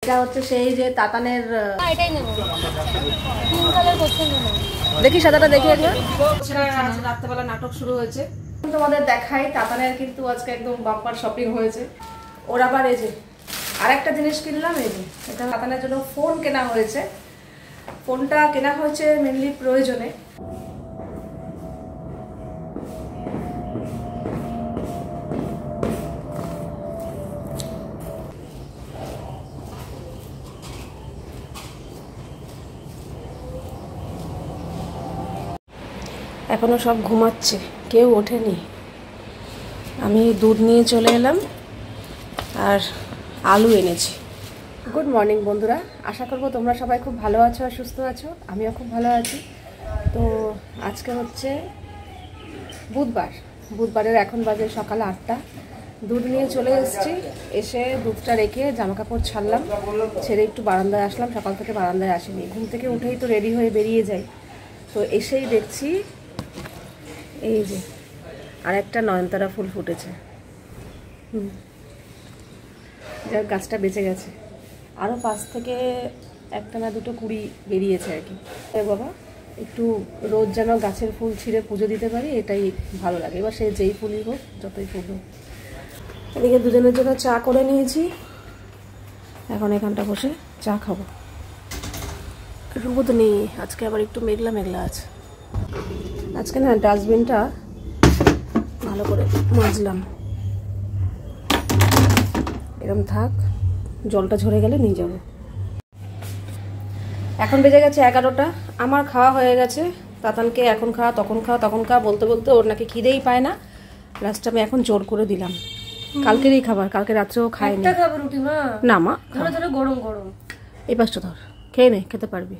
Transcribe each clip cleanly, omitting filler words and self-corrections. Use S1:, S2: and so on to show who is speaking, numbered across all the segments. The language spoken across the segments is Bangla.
S1: এটা হচ্ছে সেই যে তাতানের,
S2: এটাই নেব, পিঙ্ক কালার করতে নেব।
S1: দেখি সাদাটা দেখি একবার। আজ রাত্রেবেলা নাটক শুরু হয়েছে, তোমাদের দেখাই। তাতানের কিন্তু আজকে একদম বাম্পার শপিং হয়েছে। ওর আবার এই যে আরেকটা জিনিস কিনলাম, এই যে এটা তাতানের জন্য ফোন কেনা হয়েছে। ফোনটা কেনা হয়েছে মেনলি প্রয়োজনে। এখনো সব ঘুমাচ্ছে, কেউ ওঠেনি। আমি দুধ নিয়ে চলে এলাম আর আলু এনেছি। গুড মর্নিং বন্ধুরা, আশা করবো তোমরা সবাই খুব ভালো আছো আর সুস্থ আছো। আমিও খুব ভালো আছি। তো আজকে হচ্ছে বুধবারের এখন বাজে সকাল 8টা। দুধ নিয়ে চলে এসেছি, এসে দুধটা রেখে জামা কাপড় ছাড়লাম, ছেড়ে একটু বারান্দায় আসলাম। সকাল থেকে বারান্দায় আসিনি, ঘুম থেকে উঠেই তো রেডি হয়ে বেরিয়ে যাই। তো এসেই দেখছি এই যে আরেকটা নয়নতারা ফুল ফুটেছে। যার গাছটা বেঁচে গেছে, আরও 5 থেকে 1টা না 2টো কুড়ি বেরিয়েছে আর কি। বাবা একটু রোজ যেন গাছের ফুল ছিঁড়ে পুজো দিতে পারি, এটাই ভালো লাগে। এবার সে যেই ফুলই হোক, যতই ফুল হোক। এদিকে দুজনের জন্য চা করে নিয়েছি, এখন এখানটা বসে চা খাবো। রোদ নেই আজকে, আবার একটু মেঘলা মেঘলা আছে। আজকে না ডাস্টবিনটা ভালো করে মাজলাম, এরকম থাক, জলটা ঝরে গেলে নিয়ে যাব। এখন বেজে গেছে 11টা, আমার খাওয়া হয়ে গেছে। তাতানকে এখন খাওয়া তখন খাওয়া তখন খাওয়া বলতে বলতে ওর নাকি খিদেই পায় না। লাস্ট আমি এখন জোর করে দিলাম। কালকেরই খাবার, কালকে রাত্রেও খাইনি। না মা, গরম গরম এই পাশটা ধর, খেয়ে নে, খেতে পারবি।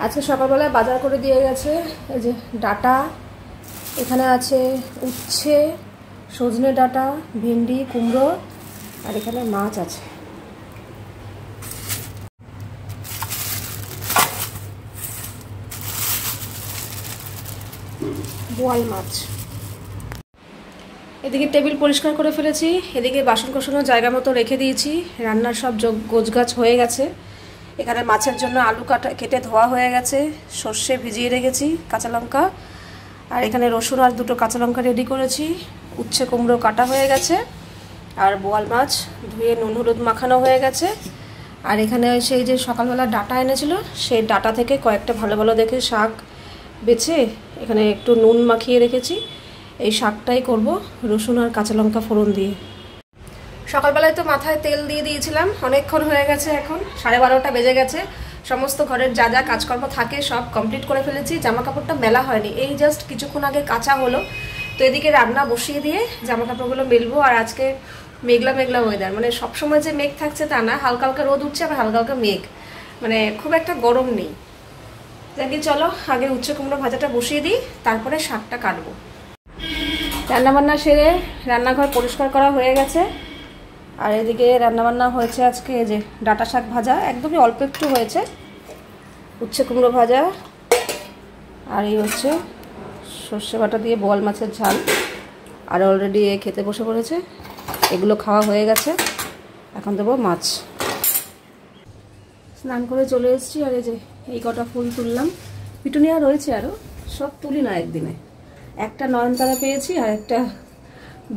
S1: আজকে সকালবেলায় বাজার করে দিয়ে গেছে। এই যে ডাটা, এখানে আছে উচ্ছে, সজনে ডাটা, ভেন্ডি, কুমড়ো, আর এখানে মাছ আছে। বোয়াল মাছ। এদিকে টেবিল পরিষ্কার করে ফেলেছি, এদিকে বাসন কোসনও জায়গা মতো রেখে দিয়েছি। রান্নার সব গোছগাছ হয়ে গেছে। এখানে মাছের জন্য আলু কেটে ধোয়া হয়ে গেছে, সর্ষে ভিজিয়ে রেখেছি, কাঁচা লঙ্কা, আর এখানে রসুন আর 2টো কাঁচা লঙ্কা রেডি করেছি। উচ্ছে কুমড়ো কাটা হয়ে গেছে, আর বোয়াল মাছ ধুয়ে নুন হলুদ মাখানো হয়ে গেছে। আর এখানে সেই যে সকালবেলা ডাটা এনেছিল, সেই ডাটা থেকে কয়েকটা ভালো ভালো দেখে শাক বেছে এখানে একটু নুন মাখিয়ে রেখেছি। এই শাকটাই করব রসুন আর কাঁচা লঙ্কা ফোড়ন দিয়ে। সকালবেলায় তো মাথায় তেল দিয়ে দিয়েছিলাম, অনেকক্ষণ হয়ে গেছে, এখন 12:30টা বেজে গেছে। সমস্ত ঘরের যা যা কাজকর্ম থাকে সব কমপ্লিট করে ফেলেছি। জামা কাপড়টা মেলা হয়নি, এই জাস্ট কিছুক্ষণ আগে কাঁচা হলো। তো এদিকে রান্না বসিয়ে দিয়ে জামা কাপড়গুলো মেলবো। আর আজকে মেঘলা মেঘলা ওয়েদার, মানে সবসময় যে মেঘ থাকছে তা না, হালকা হালকা রোদ উঠছে, আবার হালকা হালকা মেঘ, মানে খুব একটা গরম নেই। দেখি চলো আগে উচ্ছে কুমড়ো ভাজাটা বসিয়ে দিই, তারপরে শাকটা কাটবো। রান্নাবান্না সেরে রান্নাঘর পরিষ্কার করা হয়ে গেছে। আর এদিকে রান্নাবান্না হয়েছে আজকে যে ডাঁটা শাক ভাজা, একদমই অল্প একটু হয়েছে, উচ্ছে কুমড়ো ভাজা, আর এই হচ্ছে সর্ষে বাটা দিয়ে বোয়াল মাছের ঝাল। আর অলরেডি খেতে বসে পড়েছে, এগুলো খাওয়া হয়ে গেছে। এখন দেবো মাছ। স্নান করে চলে এসেছি, আর এই যে এই কটা ফুল তুললাম। পিটুনিয়া রয়েছে আরও, সব তুলি না একদিনে। একটা নয়নতারা পেয়েছি আর একটা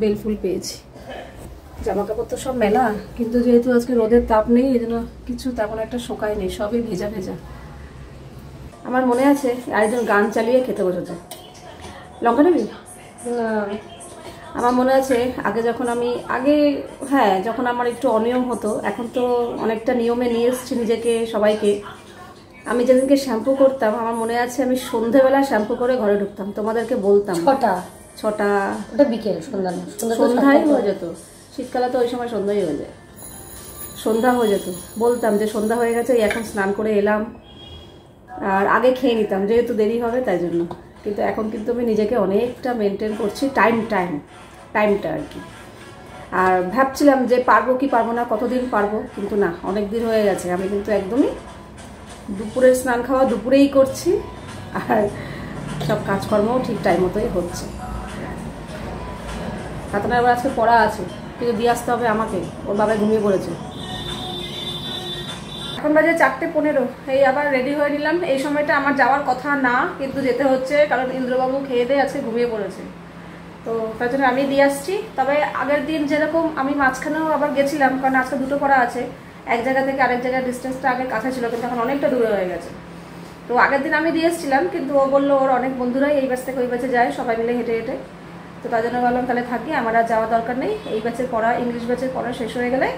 S1: বেলফুল পেয়েছি। জামা কাপড় তো সব মেলা, কিন্তু যেহেতু আজকে রোদের তাপ নেই, এই জন্য কিছু তেমন একটা শোকায় নেই, সবই ভেজা ভেজা। আমার মনে আছে আরেকজন গান চালিয়ে খেতে বসেছে। লঙ্কা নেবি? আমার মনে আছে আগে যখন যখন আমার একটু অনিয়ম হতো, এখন তো অনেকটা নিয়মে নিয়ে এসেছি নিজেকে, সবাইকে। আমি যেদিনকে শ্যাম্পু করতাম, আমার মনে আছে আমি সন্ধ্যেবেলা শ্যাম্পু করে ঘরে ঢুকতাম, তোমাদেরকে বলতাম 6টা, ওটা বিকেল, সন্ধ্যায় হয়ে যেত। শীতকালে তো ওই সময় সন্ধ্যাই হয়ে যায়, সন্ধ্যা হয়ে যেত। বলতাম যে সন্ধ্যা হয়ে গেছে, এখন স্নান করে এলাম। আর আগে খেয়ে নিতাম, যেহেতু দেরি হবে তাই জন্য। কিন্তু এখন কিন্তু আমি নিজেকে অনেকটা মেনটেন করছি, টাইমটা আর কি। আর ভাবছিলাম যে পারবো কি পারবো না, কতদিন পারবো, কিন্তু না, অনেক দিন হয়ে গেছে। আমি কিন্তু একদমই দুপুরের স্নান খাওয়া দুপুরেই করছি, আর সব কাজকর্মও ঠিক টাইম মতোই হচ্ছে। তাতে আবার আজকে পড়া আছে, কিন্তু দিয়ে আসতে হবে আমাকে, ওর বাবাই ঘুমিয়ে পড়েছে। এখন বাজে 4:15। এই আবার রেডি হয়ে নিলাম। এই সময়টা আমার যাওয়ার কথা না, কিন্তু যেতে হচ্ছে, কারণ ইন্দ্রবাবু খেয়ে দিয়ে আজকে ঘুমিয়ে পড়েছে। তো তার জন্য আমি দিয়ে আসছি। তবে আগের দিন যেরকম আমি মাঝখানেও আবার গেছিলাম, কারণ আজকে দুটো পড়া আছে। এক জায়গা থেকে আরেক জায়গায় ডিস্টেন্সটা আগে কাছে ছিল, কিন্তু এখন অনেকটা দূরে হয়ে গেছে। তো আগের দিন আমি দিয়ে এসেছিলাম, কিন্তু ও বললো ওর অনেক বন্ধুরাই এই ব্যাচ থেকে ওই ব্যাচে যায়, সবাই মিলে হেঁটে হেঁটে। তো তার জন্য ভাবলাম তাহলে থাকি, আমার আর যাওয়ার দরকার নেই। এই ব্যাচের পড়া, ইংলিশ ব্যাচের পড়া শেষ হয়ে গেলে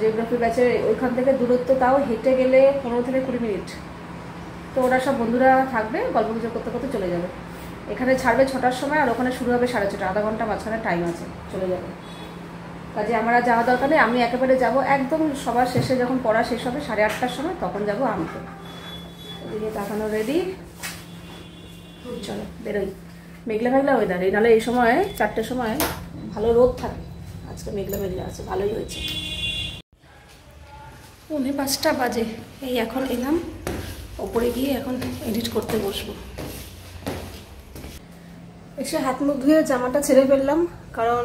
S1: জিওগ্রাফি ব্যাচে ওইখান থেকে দূরত্ব তাও হেঁটে গেলে 15 থেকে 20 মিনিট। তো ওরা সব বন্ধুরা থাকবে, গল্প গুজব করতে করতে চলে যাবে। এখানে ছাড়বে 6টার সময়, আর ওখানে শুরু হবে 6:30, আধা ঘন্টা মাঝখানে টাইম আছে, চলে যাবে। কাজে আমার আর যাওয়া দরকার নেই। আমি একেবারে যাব একদম সবার শেষে, যখন পড়া শেষ হবে 8:30টার সময়, তখন যাবো আনতে। এদিকে তাকানো রেডি, চলো বেরোই। মেঘলা মেঘলা ওয়েদার, এই নাহলে এই সময় 4টের সময় ভালো রোদ থাকে। আজকে মেঘলা মেঘলা আছে, ভালোই হয়েছে। 5:45 বাজে। এই এখন এলাম, ওপরে গিয়ে এখন এডিট করতে বসবো। এসে হাত মুখ ধুয়ে জামাটা ছেড়ে ফেললাম, কারণ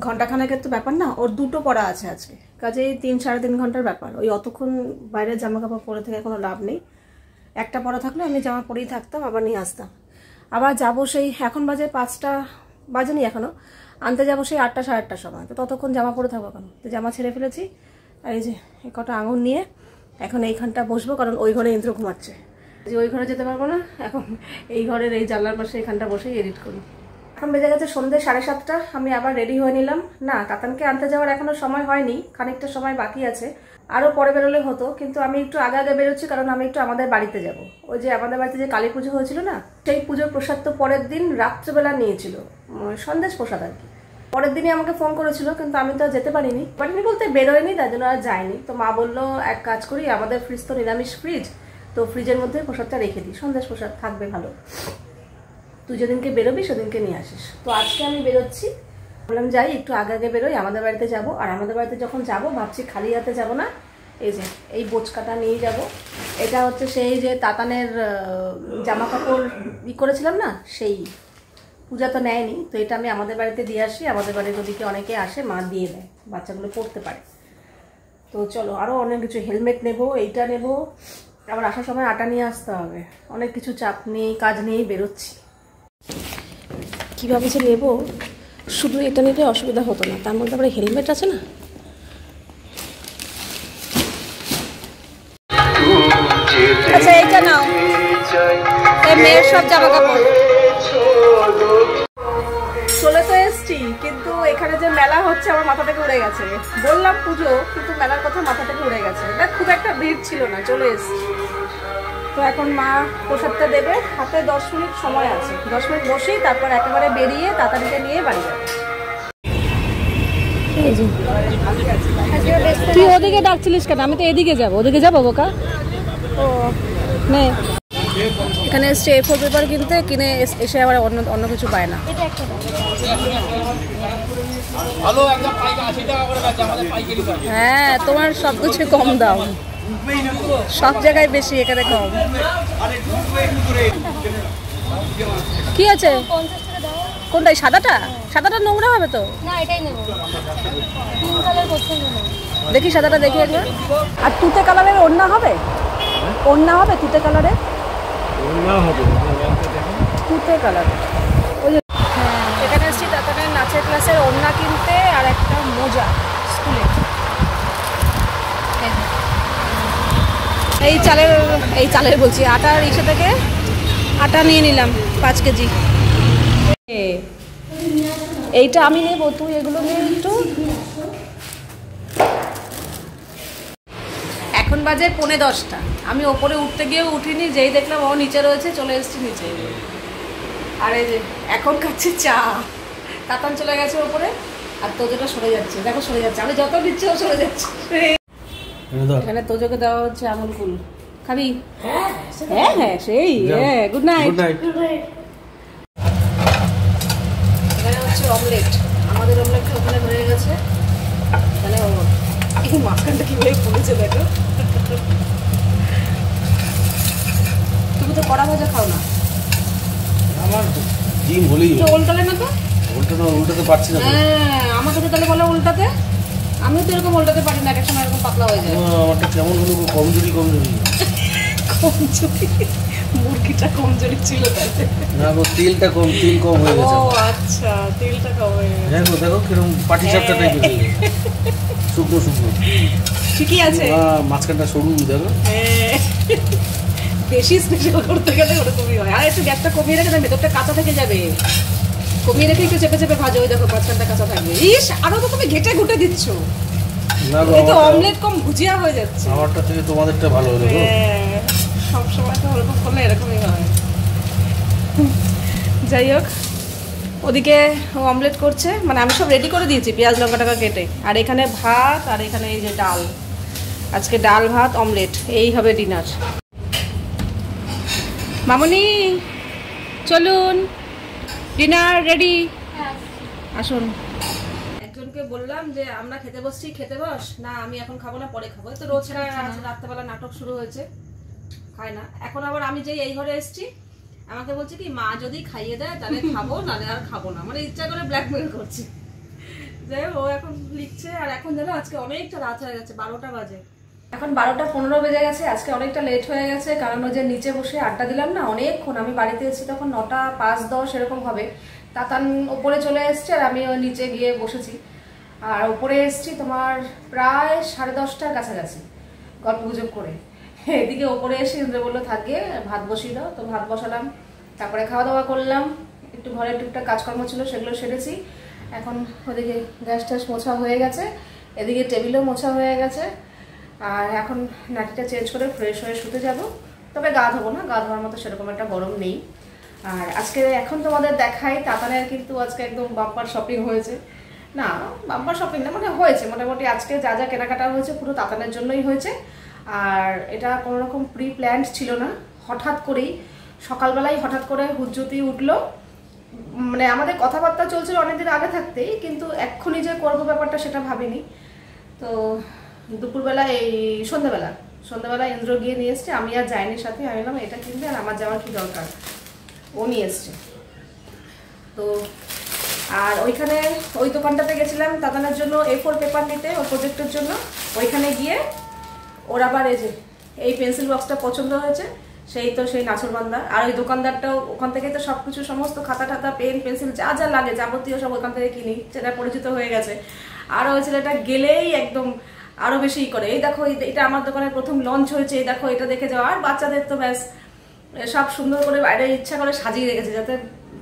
S1: ঘন্টাখানেকের তো ব্যাপার না, ওর দুটো পড়া আছে আজকে। কাজেই 3-3.5 ঘন্টার ব্যাপার। ওই অতক্ষণ বাইরের জামা কাপড় পরে থেকে কোনো লাভ নেই। একটা পড়া থাকলে আমি জামা পরেই থাকতাম, আবার নিয়ে আসতাম। আবার যাবো সেই, এখন বাজে 5টা বাজেনি এখনো, আনতে যাবো সেই 8টা-8:30টার সময়। তো ততক্ষণ জামা পরে থাকবো কেন? তো জামা ছেড়ে ফেলেছি। আর এই যে এই কটা আঙুর নিয়ে এখন এইখানটা বসবো, কারণ ওই ঘরে ইন্দ্র ঘুমাচ্ছে। যে ওই ঘরে যেতে পারবো না, এখন এই ঘরের এই জানলার পাশে এখানটা বসেই এডিট করি। এখন বেজে গেছে সন্ধ্যে 7:30। আমি আবার রেডি হয়ে নিলাম। না, তাতানকে আনতে যাওয়ার এখনো সময় হয়নি, খানিকটা সময় বাকি আছে। আরও পরে বেরোলে হতো, কিন্তু আমি একটু আগে আগে বেরোচ্ছি, কারণ আমি একটু আমাদের বাড়িতে যাব। ওই যে আমাদের বাড়িতে যে কালী পুজো হয়েছিল না, সেই পুজোর প্রসাদ তো পরের দিন রাত্রেবেলা নিয়েছিল, সন্দেশ প্রসাদ আর কি। পরের দিনই আমাকে ফোন করেছিল, কিন্তু আমি তো যেতে পারিনি বলতে বেরোয়নি, তাই জন্য আর যায়নি। তো মা বললো এক কাজ করি, আমাদের ফ্রিজ তো নিরামিষ ফ্রিজ, তো ফ্রিজের মধ্যে প্রসাদটা রেখে দিই, সন্দেশ প্রসাদ থাকবে ভালো, তুই যেদিনকে বেরোবি সেদিনকে নিয়ে আসিস। তো আজকে আমি বেরোচ্ছি, বললাম যাই একটু আগে আগে বেরোই, আমাদের বাড়িতে যাব। আর আমাদের বাড়িতে যখন যাব ভাবছি খালি হাতে যাব না, এই যে এই বোচকাটা নিয়ে যাব। এটা হচ্ছে সেই যে তাতানের জামা কাপড় করেছিলাম না, সেই পূজা তো নেয়নি, তো এটা আমি আমাদের বাড়িতে দিয়ে আসি। আমাদের বাড়ির ওদিকে অনেকে আসে, মা দিয়ে দেয়, বাচ্চাগুলো পড়তে পারে। তো চলো, আরও অনেক কিছু, হেলমেট নেব, এইটা নেব, আবার আসার সময় আটা নিয়ে আসতে হবে, অনেক কিছু চাপ নিয়ে কাজ নিয়েই বেরোচ্ছি। কীভাবে যে নেব, শুধু এটা নিলে অসুবিধা হতো না, তার মধ্যে আবার হেলমেট আছে না। আচ্ছা এইটা নাও, এই মেয়ের সব জামা কাপড়। চলে তো এসছি, কিন্তু এখানে যে মেলা হচ্ছে আমার মাথা থেকে উড়ে গেছে। বললাম পুজো, কিন্তু মেলার কথা মাথা থেকে উড়ে গেছে। দেখ খুব একটা ভিড় ছিল না, চলে এসছি। তো এখন মা প্রসাদটা দেবে, হাতে 10 মিনিট সময় আছে, 10 মিনিট বসেই তারপর একেবারে বেরিয়ে তাড়াতাড়িটা নিয়ে বাড়ি যাবে। তুই ওদিকে ডাকছিলিস কেন? আমি তো এদিকে যাবো, ওদিকে যাবো বোকা। ও নে, এখানে এসছে A4 পেপার কিনতে, কিনে এসে আবার অন্য কিছু পায় না। হ্যাঁ, তোমার সব কিছু কম দাম, সব জায়গায় বেশি, এখানে কম। কি আছে কোনটাই? সাদাটা? সাদাটা নোংরা হবে তো।
S2: না, এটাই নেব। পিঙ্ক কালার পছন্দ না।
S1: দেখি সাদাটা দেখি একবার। আর তুতে কালারের ওড়না হবে? ওড়না হবে তুতে কালারের? ওড়না হবে, তুতে কালার। ওই যে এখানে এসেছি তাতানের নাচের ক্লাসের ওড়না কিনতে, আর একটা মোজা স্কুলে। এই চালের বলছি, আটার ইসে থেকে আটা নিয়ে নিলাম 5 কেজি। এইটা আমি নেব, তুই এগুলো নিয়ে একটু। এখন বাজে 9:45। আমি ওপরে উঠতে গিয়েও উঠিনি, যেই দেখলাম ও নিচে রয়েছে, চলে এসেছি নিচে। আর এই যে এখন খাচ্ছি চা। তাতান চলে গেছে ওপরে, আর তোজোটা সরে যাচ্ছে, দেখো সরে যাচ্ছে, আমি যত দিচ্ছি ও সরে যাচ্ছে। এখানে তোজোকে দেওয়া হচ্ছে আমুল কুল। খাবি? হ্যাঁ হ্যাঁ, সেই হ্যাঁ। Good night. এখানে হচ্ছে অমলেট, আমাদের অমলেটটা ওখানে হয়ে গেছে। এখানে এই মাঝখানটা কিভাবে পড়েছে দেখো। তুমি তো কড়া ভাজা খাও না।
S3: আমার ডিম হলেই
S1: উল্টালে না তো?
S3: উল্টাতে পারছি না।
S1: হ্যাঁ, আমাকে তো তাহলে বলো উল্টাতে। আমিও তো এরকম উল্টাতে পারি না, এক সময় এরকম পাতলা হয়ে যায়।
S3: আমারটা কেমন হলো কমজোরি কমজোরি।
S1: কমজোরি, মুরগিটা কমজোরি ছিল তাতে।
S3: না গো তেলটা কম, তেল কম হয়ে গেছে।
S1: ও আচ্ছা, তেলটা কম হয়ে গেছে।
S3: দেখো দেখো কিরকম পাটি সাপটা টাইপের হয়ে গেছে, শুকনো শুকনো।
S1: ঠিকই আছে,
S3: মাঝখানটা সরু দেখো।
S1: বেশি স্পেশাল করতে গেলে ওরকমই হয়। আর একটু গ্যাসটা কমিয়ে রেখে দেন, ভেতরটা কাঁচা থেকে যাবে। কমিয়ে রেখে একটু চেপে চেপে ভাজো, ওই দেখো মাঝখানটা কাঁচা থাকবে। ইস, আরো তো তুমি ঘেটে ঘুটে দিচ্ছ,
S3: না গো
S1: এই তো অমলেট কম ভুজিয়া হয়ে যাচ্ছে।
S3: আমারটা থেকে তোমাদেরটা ভালো হলো গো।
S1: সবসময় তো ওরকম করলে এরকমই হয়। যাই হোক, ওদিকে অমলেট করছে, মানে আমি সব রেডি করে দিয়েছি পেঁয়াজ লঙ্কা টাকা কেটে। আর এখানে ভাত, আর এখানে এই যে ডাল, আজকে ডাল ভাত অমলেট, এই হবে ডিনার। মামনি চলুন, ডিনার রেডি, আসুন। একজনকে বললাম যে আমরা খেতে বসছি, খেতে বস না, আমি এখন খাবো না, পরে খাবো। তো রোজ রাত্রেবেলা নাটক শুরু হয়েছে, খায় না। এখন আবার আমি যেই এই ঘরে এসছি, আমাকে বলছে কি মা যদি খাইয়ে দেয় তাহলে খাবো, নাহলে আর খাবো না, মানে ইচ্ছা করে ব্ল্যাকমেল করছে। যাই হোক, ও এখন লিখছে। আর এখন জানো আজকে অনেকটা রাত হয়ে গেছে, 12টা বাজে, এখন 12:15 বেজে গেছে। আজকে অনেকটা লেট হয়ে গেছে, কারণ ওই যে নিচে বসে আড্ডা দিলাম না অনেকক্ষণ। আমি বাড়িতে এসেছি তখন 9টা 5-10 এরকম হবে। তাতান ওপরে চলে এসছে আর আমি ওই নিচে গিয়ে বসেছি। আর ওপরে এসছি তোমার প্রায় 10:30টার কাছাকাছি, গল্প গুজব করে। এদিকে ওপরে এসে ইন্দ্র বললো থাকবে, ভাত বসিয়ে দাও। তো ভাত বসালাম, তারপরে খাওয়া দাওয়া করলাম, একটু ঘরে টুকটাক কাজকর্ম ছিল সেগুলো সেরেছি। এখন ওদিকে গ্যাস ট্যাস মোছা হয়ে গেছে, এদিকে টেবিলও মোছা হয়ে গেছে। আর এখন নাটিটা চেঞ্জ করে ফ্রেশ হয়ে শুতে যাব। তবে গা ধোবো না, গা ধোয়ার মতো সেরকম একটা গরম নেই। আর আজকে এখন তোমাদের দেখাই, তাতানের কিন্তু আজকে একদম বাম্পার শপিং হয়েছে। না বাম্পার শপিং না, মানে হয়েছে মোটামুটি। আজকে যা যা কেনাকাটা হয়েছে পুরো তাতানের জন্যই হয়েছে। আর এটা কোনো রকম প্রি প্ল্যান্ড ছিল না, হঠাৎ করেই সকালবেলায় হঠাৎ করে হুজ্জুতি উঠলো। মানে আমাদের কথাবার্তা চলছিল অনেকদিন আগে থাকতেই, কিন্তু এক্ষুনি যে করবো ব্যাপারটা সেটা ভাবিনি। তো দুপুরবেলা এই সন্ধ্যাবেলা ইন্দ্র গিয়ে নিয়ে এসছে, আমি আর যাইনি সাথে। আমি বললাম এটা কিনবে, আর আমার যাওয়ার কি দরকার, ও নিয়ে এসছে। তো আর ওইখানে ওই দোকানটাতে গেছিলাম তাতানের জন্য A4 পেপার নিতে, ওর প্রজেক্টের জন্য। ওইখানে গিয়ে ওর আবার এই পেন্সিল বক্সটা পছন্দ হয়েছে, সেই নাছরবান্ধা। আর ওই দোকানদারটাও ওখান থেকে তো সব কিছু, সমস্ত খাতা টাতা পেন পেন্সিল যা যা লাগে যাবতীয় সব ওখান থেকে কিনি, সেটা পরিচিত হয়ে গেছে। আর ওই ছেলেটা গেলেই একদম আরো বেশি করে, এই দেখো এটা আমার দোকানের প্রথম লঞ্চ হয়েছে, এই দেখো এটা দেখে যাও। আর বাচ্চাদের তো ব্যাস সব সুন্দর করে বাইরে ইচ্ছা করে সাজিয়ে রেখেছে, যাতে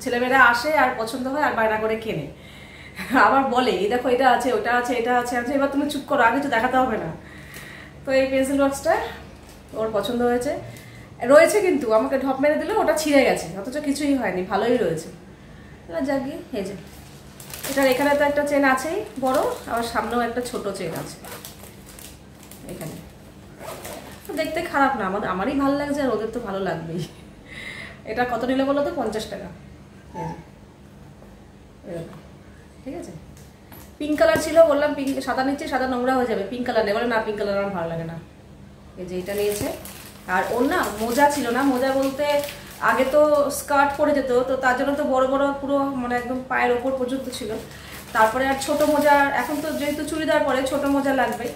S1: ছেলেমেয়েরা আসে আর পছন্দ হয় আর বায়না করে কেনে। আবার বলে এই দেখো এটা আছে, ওটা আছে, এটা আছে। এবার তুমি চুপ করো, আগে তো দেখাতে হবে না। তো এই পেন্সিল বক্সটা ওর পছন্দ হয়েছে, রয়েছে কিন্তু আমাকে ঢপ মেরে দিল, ওটা ছিঁড়ে গেছে, অথচ কিছুই হয়নি, ভালোই রয়েছে। যাক গিয়ে এই যে এটার এখানে তো একটা চেন আছেই বড়, আবার সামনেও একটা ছোট চেন আছে এখানে। তো দেখতে খারাপ না, আমারই ভালো লাগছে, আর ওদের তো ভালো লাগবেই। এটা কত নিলে বলো তো? 50 টাকা। ঠিক আছে, পিঙ্ক কালার ছিল, বললাম পিঙ্ক সাদা নিচ্ছে, সাদা নোংরা হয়ে যাবে, পিঙ্ক কালার নেই। বলে না, পিঙ্ক কালার আমার ভালো লাগে না। এই যে এটা নিয়েছে। আর ওর না মোজা ছিল না, মোজা বলতে আগে তো স্কার্ট পরে যেত, তো তার জন্য তো বড় বড় পুরো মানে একদম পায়ের ওপর পর্যন্ত ছিল। তারপরে আর ছোট মোজা, এখন তো যেহেতু চুড়িদার পরে ছোট মোজা লাগবে,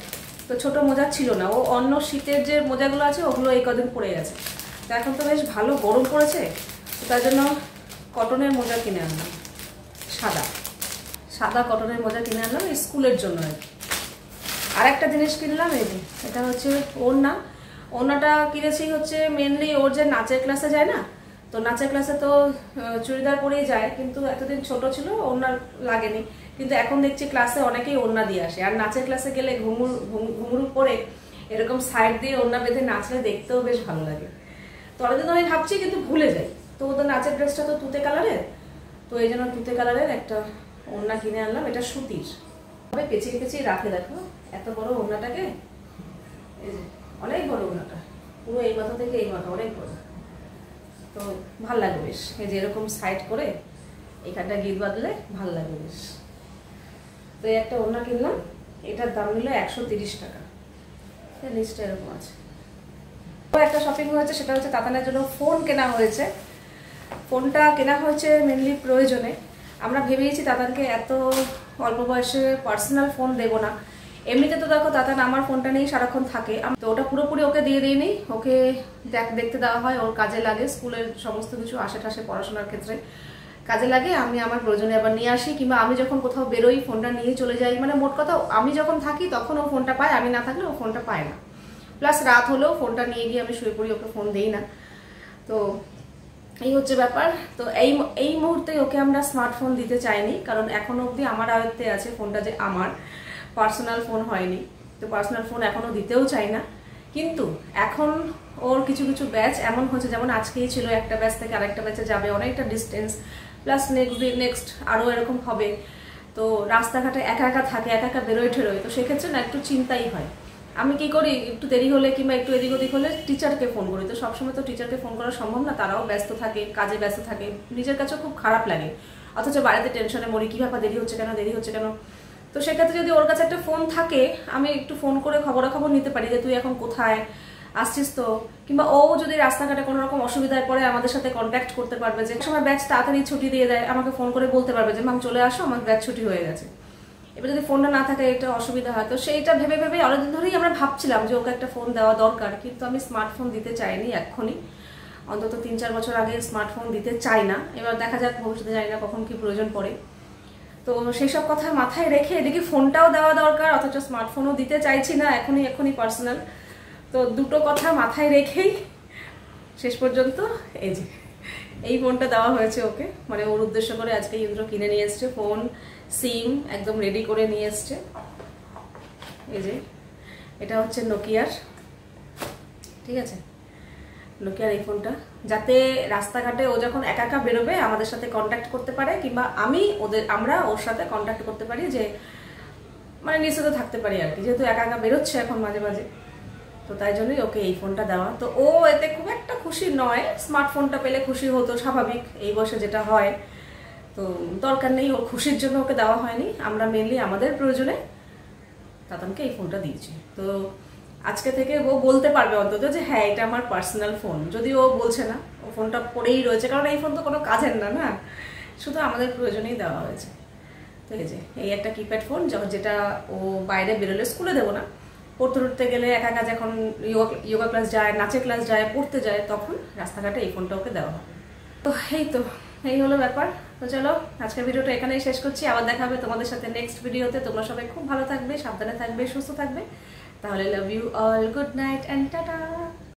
S1: তো ছোট মোজা ছিল না। ও অন্য শীতের যে মোজাগুলো আছে ওগুলো এই কদিন পরে গেছে। তো এখন তো বেশ ভালো গরম পড়েছে, তার জন্য কটনের মোজা কিনে আনলাম, সাদা কটনের মোজা কিনে আনলাম স্কুলের জন্য আর কি। আর একটা জিনিস কিনলাম, এই যে এটা হচ্ছে ওড়নাটা কিনেছি হচ্ছে মেনলি ওর যে নাচের ক্লাসে যায় না, তো নাচের ক্লাসে তো চুড়িদার পরেই যায়, কিন্তু এতদিন ছোট ছিল ওড়না লাগেনি। কিন্তু এখন দেখছি ক্লাসে অনেকেই ওড়না দিয়ে আসে। আর নাচের ক্লাসে গেলে ঘুঙুর পরে এরকম সাইড দিয়ে ওড়না বেঁধে নাচলে দেখতেও বেশ ভালো লাগে। তো অনেকদিন আমি ভাবছি, কিন্তু ভুলে যাই। তো ওদের নাচের ড্রেসটা তো তুতে কালারের, তো এই জন্য তুতে কালারের একটা ওড়না কিনে আনলাম। এটা সুতির, তবে পেঁচিয়ে পেঁচিয়ে রাখে, দেখো এত বড় ওড়নাটাকে। এই যে অনেক বড় ওড়নাটা, পুরো এই মাথা থেকে এই মাথা অনেক বড়, তো ভাল লাগে বেশ। এই যে এরকম সাইড করে এখানটা গিট বাঁধলে ভাল লাগে বেশ। তো এই একটা ওড়না কিনলাম, এটার দাম নিল 130 টাকা। লিস্টটা এরকম আছে। একটা শপিং হয়েছে, সেটা হচ্ছে তাতানের জন্য ফোন কেনা হয়েছে। ফোনটা কেনা হয়েছে মেনলি প্রয়োজনে। আমরা ভেবেইছি তাতানকে এত অল্প বয়সে পার্সোনাল ফোন দেবো না, এমনিতে তো দেখো তাতান আমার ফোনটা নিয়ে সারাক্ষণ থাকে, তো ওটা পুরোপুরি ওকে দিয়ে দিইনি, ওকে দেখতে দেওয়া হয়, ওর কাজে লাগে, স্কুলের সমস্ত কিছু আশেপাশে পড়াশোনার ক্ষেত্রে কাজে লাগে। আমি আমার প্রয়োজনে আবার নিয়ে আসি, কিংবা আমি যখন কোথাও বেরোই ফোনটা নিয়ে চলে যাই। মানে মোট কথা আমি যখন থাকি তখন ও ফোনটা পায়, আমি না থাকলে ও ফোনটা পায় না। প্লাস রাত হলেও ফোনটা নিয়ে গিয়ে আমি শুয়ে পড়ি, ওকে ফোন দিই না। তো এই হচ্ছে ব্যাপার। তো এই মুহূর্তে ওকে আমরা স্মার্টফোন দিতে চাইনি, কারণ এখনো অবধি আমার আয়ত্তে আছে ফোনটা, যে আমার পার্সোনাল ফোন হয়নি। তো পার্সোনাল ফোন এখনো দিতেও চাই না। কিন্তু এখন ওর কিছু কিছু ব্যাচ এমন হচ্ছে, যেমন আজকেই ছিল, একটা ব্যাচ থেকে আরেকটা ব্যাচে যাবে, অনেকটা ডিস্টেন্স, প্লাস নেক্সট আরও এরকম হবে। তো রাস্তাঘাটে একা একা থাকে, একা একা বেরোয় ঠেরোয়, তো সেক্ষেত্রে না একটু চিন্তাই হয়। আমি কি করি, একটু দেরি হলে কিংবা একটু এদিক ওদিক হলে টিচারকে ফোন করি। তো সবসময় তো টিচারকে ফোন করা সম্ভব না, তারাও ব্যস্ত থাকে, কাজে ব্যস্ত থাকে, নিজের কাছেও খুব খারাপ লাগে। অথচ বাড়িতে টেনশনে মরি, কী ব্যাপার, দেরি হচ্ছে কেন। তো সেক্ষেত্রে যদি ওর কাছে একটা ফোন থাকে, আমি একটু ফোন করে খবরাখবর নিতে পারি যে তুই এখন কোথায় আসছিস, তো কিংবা ও যদি রাস্তাঘাটে কোনো রকম অসুবিধায় পড়ে আমাদের সাথে কন্ট্যাক্ট করতে পারবে। যে সময় ব্যাচ তাড়াতাড়ি ছুটি দিয়ে দেয়, আমাকে ফোন করে বলতে পারবে যে মাম চলে আসো, আমার ব্যাচ ছুটি হয়ে গেছে। এবার যদি ফোনটা না থাকে এটা অসুবিধা হয়। তো সেইটা ভেবে অনেকদিন ধরেই আমরা ভাবছিলাম যে ওকে একটা ফোন দেওয়া দরকার, কিন্তু আমি স্মার্টফোন দিতে চাইনি এক্ষুনি, অন্তত 3-4 বছর আগে স্মার্টফোন দিতে চাই না। এবার দেখা যাক ভবিষ্যতে, জানি না কখন কি প্রয়োজন পড়ে। তো সেই সব কথা মাথায় রেখে এদিকে ফোনটাও দেওয়া দরকার, অথচ স্মার্টফোনও দিতে চাইছি না এখনই পার্সোনাল। তো দুটো কথা মাথায় রেখেই শেষ পর্যন্ত এই ফোনটা দেওয়া হয়েছে ওকে, মানে ওর উদ্দেশ্য করে আজকে ইন্দ্র কিনে নিয়ে এসছে ফোন, সিম একদম রেডি করে নিয়ে এসছে। এই যে এটা হচ্ছে নোকিয়ার, ঠিক আছে, নোকিয়ার এই ফোনটা, যাতে রাস্তাঘাটে ও যখন একা একা বেরোবে আমাদের সাথে কন্ট্যাক্ট করতে পারে, কিংবা আমরা ওর সাথে কন্ট্যাক্ট করতে পারি, যে মানে নিশ্চিত থাকতে পারি আর কি, যেহেতু একা একা বেরোচ্ছে এখন মাঝে মাঝে। তো তাই জন্যই ওকে এই ফোনটা দেওয়া। তো ও এতে খুব একটা খুশি নয়, স্মার্টফোনটা পেলে খুশি হতো স্বাভাবিক, এই বয়সে যেটা হয়। তো দরকার নেই, ওর খুশির জন্য ওকে দেওয়া হয়নি, আমরা মেনলি আমাদের প্রয়োজনে তাতানকে এই ফোনটা দিয়েছি। তো আজকে থেকে ও বলতে পারবে অন্তত যে হ্যাঁ এটা আমার পার্সোনাল ফোন, যদি ও বলছে না, ও ফোনটা পড়েই রয়েছে, কারণ এই ফোন তো কোনো কাজের না, শুধু আমাদের প্রয়োজনেই দেওয়া হয়েছে। তো এই একটা কিপ্যাড ফোন, যেটা ও বাইরে বেরোলে, স্কুলে দেবো না, পড়তে গেলে একা একা যখন যোগা ক্লাস যায়, নাচের ক্লাস যায়, পড়তে যায়, তখন রাস্তাঘাটে এই ফোনটা ওকে দেওয়া হবে। তো এই হলো ব্যাপার। তো চলো আজকের ভিডিওটা এখানেই শেষ করছি, আবার দেখা হবে তোমাদের সাথে নেক্সট ভিডিওতে। তোমরা সবাই খুব ভালো থাকবে, সাবধানে থাকবে, সুস্থ থাকবে। তাহলে love you all, good night and tata.